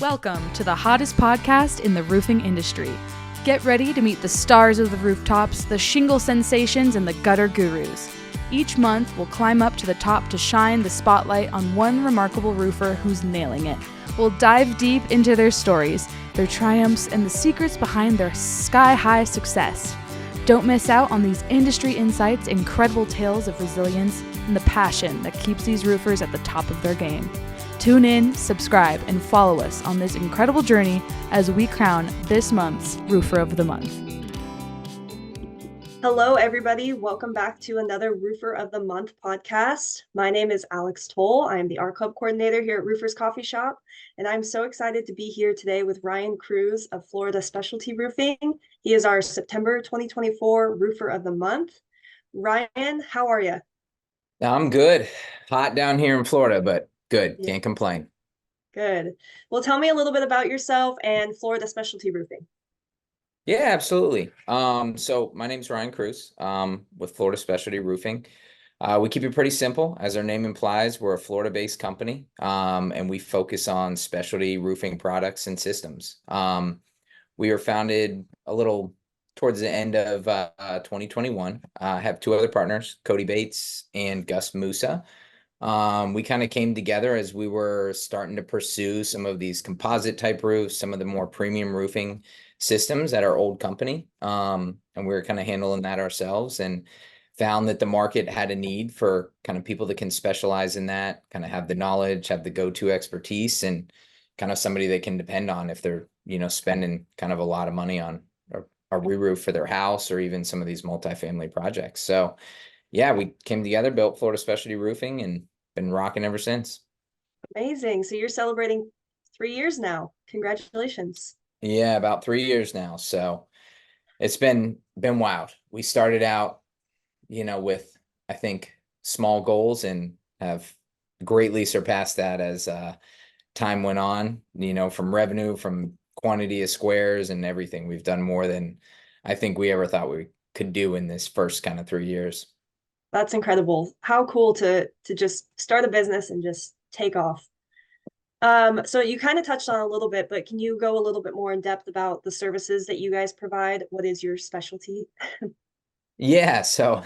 Welcome to the hottest podcast in the roofing industry. Get ready to meet the stars of the rooftops, the shingle sensations, and the gutter gurus. Each month, we'll climb up to the top to shine the spotlight on one remarkable roofer who's nailing it. We'll dive deep into their stories, their triumphs, and the secrets behind their sky-high success. Don't miss out on these industry insights, incredible tales of resilience, and the passion that keeps these roofers at the top of their game. Tune in, subscribe, and follow us on this incredible journey as we crown this month's Roofer of the Month. Hello, everybody. Welcome back to another Roofer of the Month podcast. My name is Alex Toll. I'm the Art Club coordinator here at Roofers Coffee Shop, and I'm so excited to be here today with Ryan Cruz of Florida Specialty Roofing. He is our September 2024 Roofer of the Month. Ryan, how are you? I'm good. Hot down here in Florida, but good. Yeah. Can't complain. Good. Well, tell me a little bit about yourself and Florida Specialty Roofing. Yeah, absolutely. So my name's Ryan Cruz, with Florida Specialty Roofing. We keep it pretty simple. As our name implies, we're a Florida-based company, and we focus on specialty roofing products and systems. We were founded a little towards the end of 2021. I have two other partners, Cody Bates and Gus Musa. We kind of came together as we were starting to pursue some of these composite type roofs, some of the more premium roofing systems at our old company. And we were kind of handling that ourselves and found that the market had a need for kind of people that can specialize in that, kind of have the knowledge, have the go-to expertise, and kind of somebody they can depend on if they're, spending kind of a lot of money on a re-roof for their house or even some of these multifamily projects. So yeah, we came together, built Florida Specialty Roofing, and been rocking ever since. Amazing. So you're celebrating 3 years now. Congratulations. Yeah, about 3 years now. So it's been wild. We started out, with I think small goals and have greatly surpassed that as time went on, from revenue, from quantity of squares and everything. We've done more than I think we ever thought we could do in this first kind of 3 years. That's incredible. How cool to just start a business and just take off. So you kind of touched on a little bit, but can you go a little bit more in depth about the services that you guys provide? What is your specialty? Yeah, so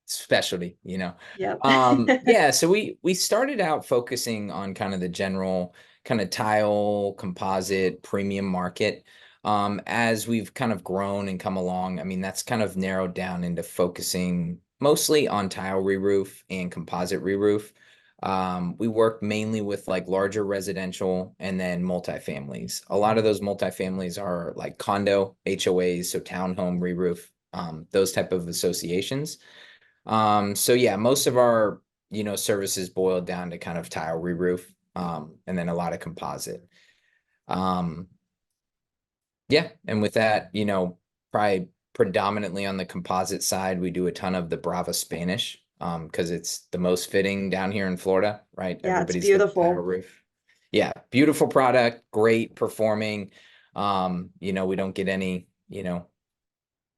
specialty, Yep. yeah, so we started out focusing on kind of the general kind of tile composite premium market. As we've kind of grown and come along, I mean, that's kind of narrowed down into focusing mostly on tile re-roof and composite re-roof. We work mainly with like larger residential and then multifamilies. A lot of those multifamilies are like condo HOAs, so townhome re-roof, those type of associations. So yeah, most of our, services boil down to kind of tile re-roof, and then a lot of composite. Yeah, and with that, probably predominantly on the composite side, we do a ton of the Brava Spanish, because it's the most fitting down here in Florida, right? Yeah, it's Everybody's beautiful. tile roof. Yeah, beautiful product, great performing. We don't get any,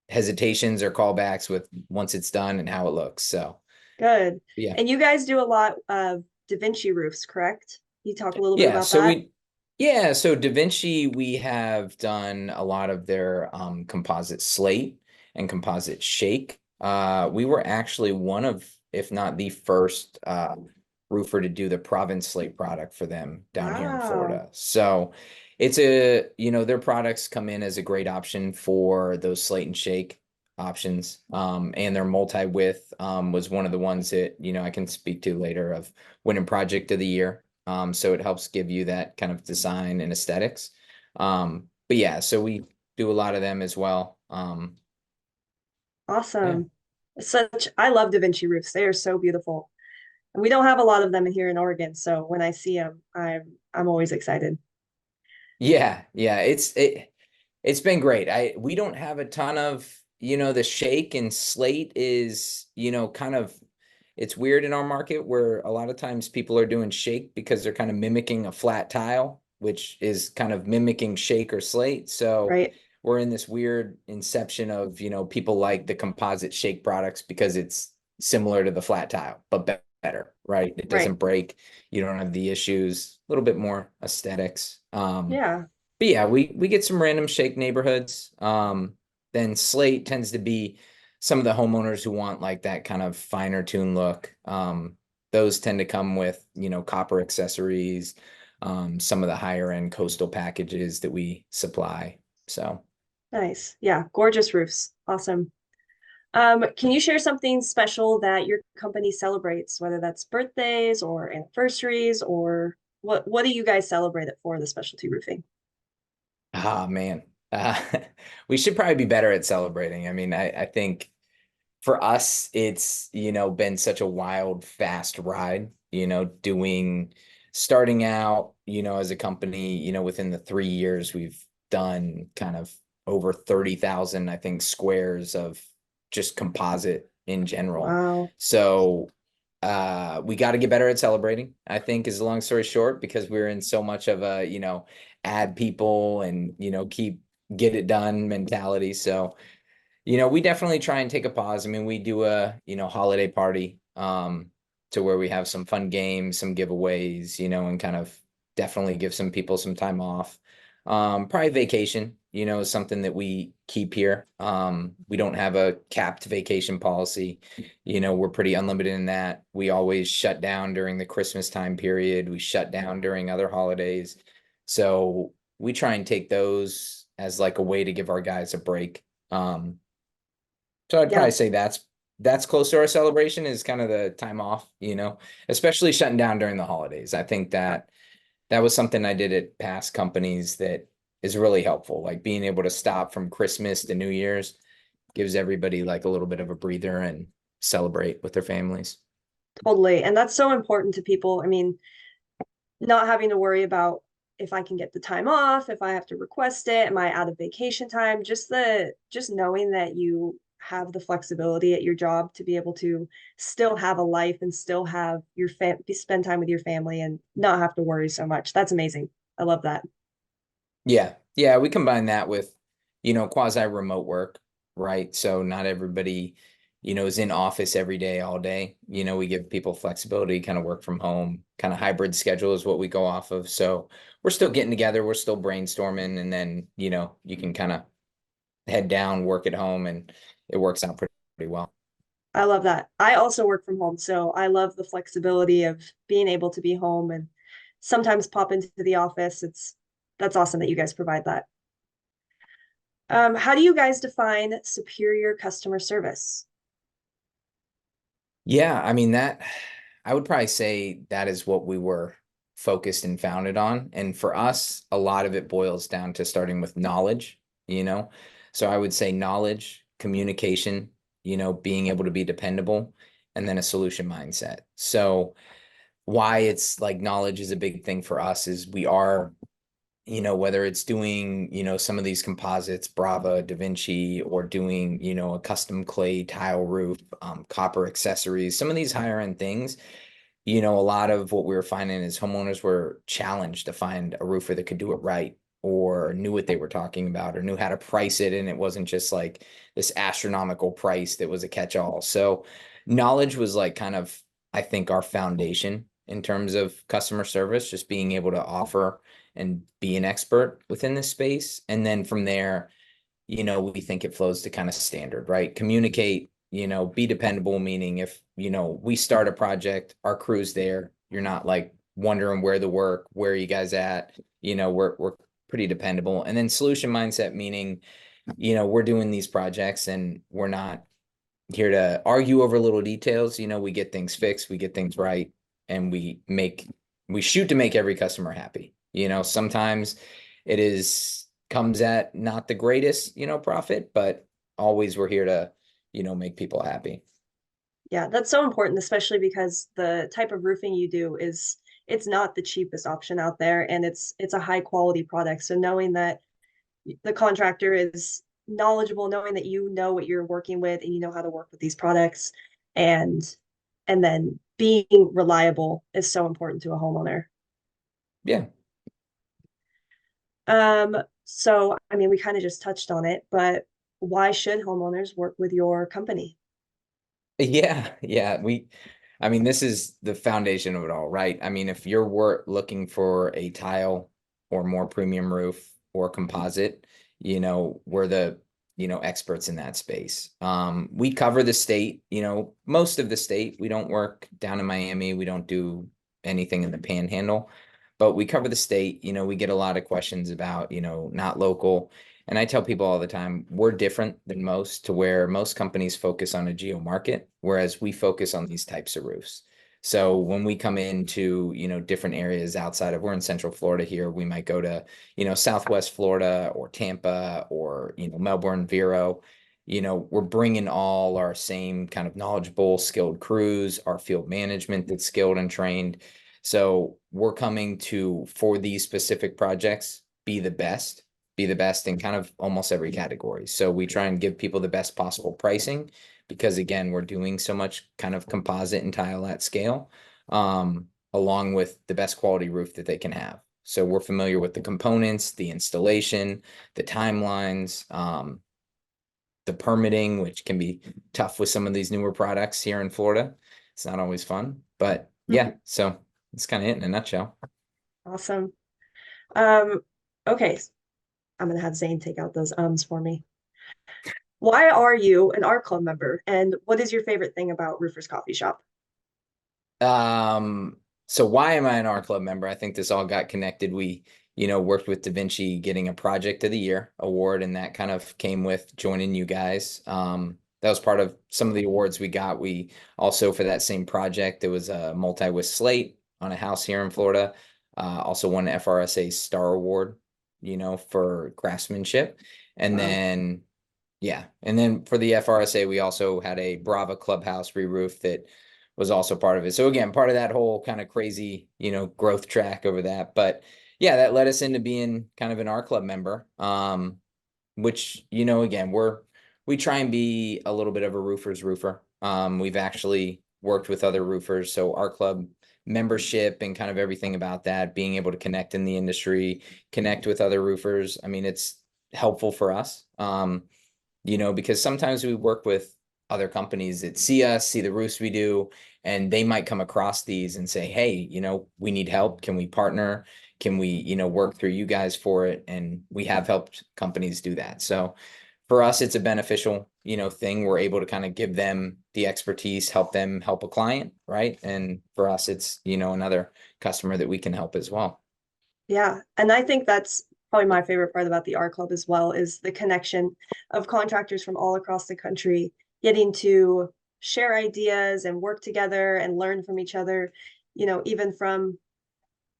hesitations or callbacks with once it's done and how it looks. So Good. yeah. And you guys do a lot of Da Vinci roofs, correct? You talk a little bit Yeah, about so that? so Da Vinci, we have done a lot of their composite slate and composite shake. We were actually one of, if not the first roofer to do the Province slate product for them down here in Wow. Florida. So it's their products come in as a great option for those slate and shake options. And their multi-width was one of the ones that, I can speak to later of winning project of the year. So it helps give you that kind of design and aesthetics. But yeah, so we do a lot of them as well. Awesome. I love Da Vinci roofs. They are so beautiful. And we don't have a lot of them here in Oregon, so when I see them, I'm always excited. Yeah, it's been great. We don't have a ton of, the shake and slate is, kind of, it's weird in our market where a lot of times people are doing shake because they're kind of mimicking a flat tile, which is kind of mimicking shake or slate. So Right. we're in this weird inception of, people like the composite shake products because it's similar to the flat tile, but better, right? It Right. doesn't break. You don't have the issues, a little bit more aesthetics. Yeah. But yeah, we get some random shake neighborhoods. Then slate tends to be some of the homeowners who want like that kind of finer tune look. Those tend to come with, copper accessories, some of the higher end coastal packages that we supply. So Nice. Yeah. Gorgeous roofs. Awesome. Can you share something special that your company celebrates, whether that's birthdays or anniversaries, or what do you guys celebrate it for, the specialty roofing? man, uh, we should probably be better at celebrating. I mean, I think for us, it's, been such a wild, fast ride, starting out, as a company, within the 3 years, we've done kind of over 30,000, I think, squares of just composite in general. Wow. So, we got to get better at celebrating, I think, is the long story short, because we're in so much of a, add people and, get it done mentality. So, we definitely try and take a pause. I mean, we do a, holiday party, to where we have some fun games, some giveaways, and kind of definitely give some people some time off. Probably vacation, is something that we keep here. We don't have a capped vacation policy. We're pretty unlimited in that. We always shut down during the Christmas time period. We shut down during other holidays. So we try and take those as like a way to give our guys a break. So I'd Yeah. probably say that's close to our celebration is kind of the time off, especially shutting down during the holidays. I think that was something I did at past companies that is really helpful. Like being able to stop from Christmas to New Year's gives everybody like a little bit of a breather and celebrate with their families. Totally. And that's so important to people. I mean, not having to worry about if I can get the time off, if I have to request it, am I out of vacation time? Just knowing that you have the flexibility at your job to be able to still have a life and still have your spend time with your family and not have to worry so much. That's amazing. I love that. Yeah. Yeah. We combine that with, quasi remote work, right? So not everybody, is in office every day, all day. We give people flexibility, kind of work from home, kind of hybrid schedule is what we go off of. So we're still getting together, we're still brainstorming, and then, you can kind of head down, work at home, and it works out pretty well. I love that. I also work from home, so I love the flexibility of being able to be home and sometimes pop into the office. That's awesome that you guys provide that. How do you guys define superior customer service? Yeah, I mean that I would probably say that is what we were focused and founded on. And for us, a lot of it boils down to starting with knowledge, you know. So I would say knowledge, communication, being able to be dependable, and then a solution mindset. So why it's like knowledge is a big thing for us is we are, whether it's doing, some of these composites, Brava, Da Vinci, or doing, a custom clay tile roof, copper accessories, some of these higher end things, a lot of what we were finding is homeowners were challenged to find a roofer that could do it right or knew what they were talking about or knew how to price it. And it wasn't just like this astronomical price that was a catch-all. So knowledge was like kind of, I think, our foundation in terms of customer service, just being able to offer and be an expert within this space. And then from there, we think it flows to kind of standard, right? Communicate, be dependable, meaning if, we start a project, our crew's there, you're not like wondering where are you guys at? We're pretty dependable. And then solution mindset, meaning, we're doing these projects and we're not here to argue over little details. We get things fixed, we get things right, and we shoot to make every customer happy. Sometimes it is comes at not the greatest, profit, but always we're here to, make people happy. Yeah, that's so important, especially because the type of roofing you do it's not the cheapest option out there and it's a high quality product. So knowing that the contractor is knowledgeable, knowing that you know what you're working with and you know how to work with these products and and then being reliable is so important to a homeowner. Yeah. So I mean we kind of just touched on it, but why should homeowners work with your company? Yeah. Yeah. I mean, this is the foundation of it all, right? I mean, if you're looking for a tile or more premium roof or composite, we're the, experts in that space. We cover the state, most of the state. We don't work down in Miami. We don't do anything in the panhandle, but we cover the state. We get a lot of questions about, not local. And I tell people all the time, we're different than most, to where most companies focus on a geo market, whereas we focus on these types of roofs. So when we come into, different areas outside of, we're in Central Florida here, we might go to, Southwest Florida or Tampa or, Melbourne, Vero. We're bringing all our same kind of knowledgeable, skilled crews, our field management that's skilled and trained. So we're coming to, for these specific projects, be the best in kind of almost every category. So we try and give people the best possible pricing, because again, we're doing so much kind of composite and tile at scale, along with the best quality roof that they can have. So we're familiar with the components, the installation, the timelines, the permitting, which can be tough with some of these newer products here in Florida. It's not always fun, but yeah, so it's kind of it in a nutshell. Awesome. Okay. I'm gonna have Zane take out those ums for me. Why are you an art club member, and what is your favorite thing about Roofer's Coffee Shop? So why am I an art club member? I think this all got connected. We, worked with Da Vinci getting a Project of the Year award, and that kind of came with joining you guys. That was part of some of the awards we got. We also, for that same project, there was a multi-wish slate on a house here in Florida. Also won an FRSA Star Award, for craftsmanship. And Wow. then, yeah. And then for the FRSA, we also had a Brava Clubhouse re-roof that was also part of it. So again, part of that whole kind of crazy, growth track over that. But yeah, that led us into being kind of an art club member. Which, again, we try and be a little bit of a roofer's roofer. We've actually worked with other roofers. So our club membership and kind of everything about that, being able to connect in the industry, connect with other roofers. I mean, it's helpful for us, because sometimes we work with other companies that see us, see the roofs we do, and they might come across these and say, hey, we need help. Can we partner? Can we, work through you guys for it? And we have helped companies do that. So for us, it's a beneficial, thing. We're able to kind of give them the expertise, help them help a client, right? And for us, it's, another customer that we can help as well. Yeah, and I think that's probably my favorite part about the art club as well, is the connection of contractors from all across the country getting to share ideas and work together and learn from each other. Even from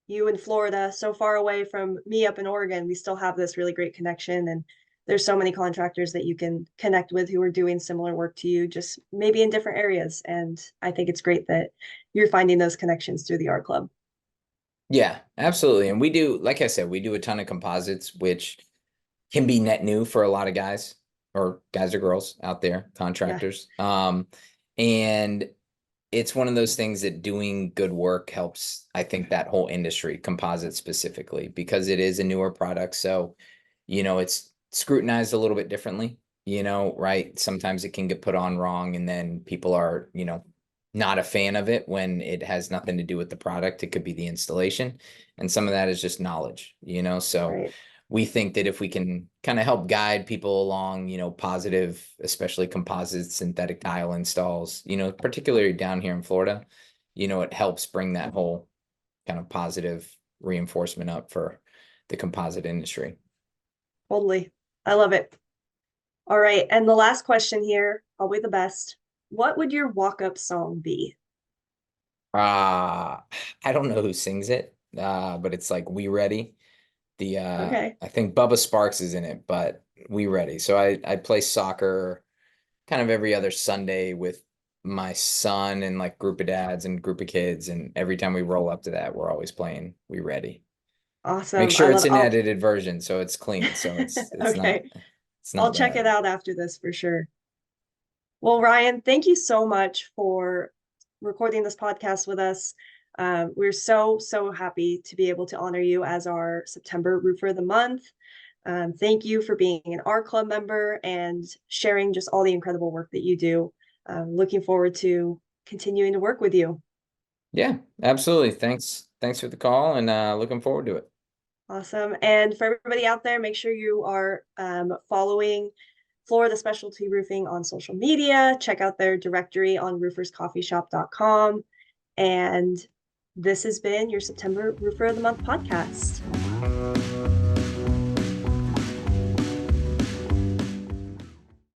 you in Florida, so far away from me up in Oregon, we still have this really great connection. And there's so many contractors that you can connect with who are doing similar work to you, just maybe in different areas. And I think it's great that you're finding those connections through the art club. Yeah, absolutely. And we do, like I said, we do a ton of composites, which can be net new for a lot of guys or girls out there, Yeah, contractors. And it's one of those things that doing good work helps, I think, that whole industry, composite specifically, because it is a newer product. So, it's scrutinized a little bit differently, right? Sometimes it can get put on wrong, and then people are, not a fan of it when it has nothing to do with the product. It could be the installation. And some of that is just knowledge, so right. we think that if we can kind of help guide people along, positive, especially composite synthetic tile installs, particularly down here in Florida, it helps bring that whole kind of positive reinforcement up for the composite industry. Totally. I love it. All right. And the last question here, probably the best. What would your walk-up song be? Uh, I don't know who sings it, but it's like We Ready. Okay. I think Bubba Sparks is in it, but We Ready. So I play soccer kind of every other Sunday with my son and like group of dads and group of kids, and every time we roll up to that, we're always playing We Ready. Make Awesome. I sure love it's it. an edited version so it's clean. So Okay. it's I'll not check it bad. out after this for sure. Well, Ryan, thank you so much for recording this podcast with us. We're so happy to be able to honor you as our September Roofer of the Month. Thank you for being an art club member and sharing just all the incredible work that you do. Looking forward to continuing to work with you. Yeah, absolutely. Thanks for the call, and looking forward to it. Awesome. And for everybody out there, make sure you are following Florida Specialty Roofing on social media. Check out their directory on rooferscoffeeshop.com. And this has been your September Roofer of the Month podcast.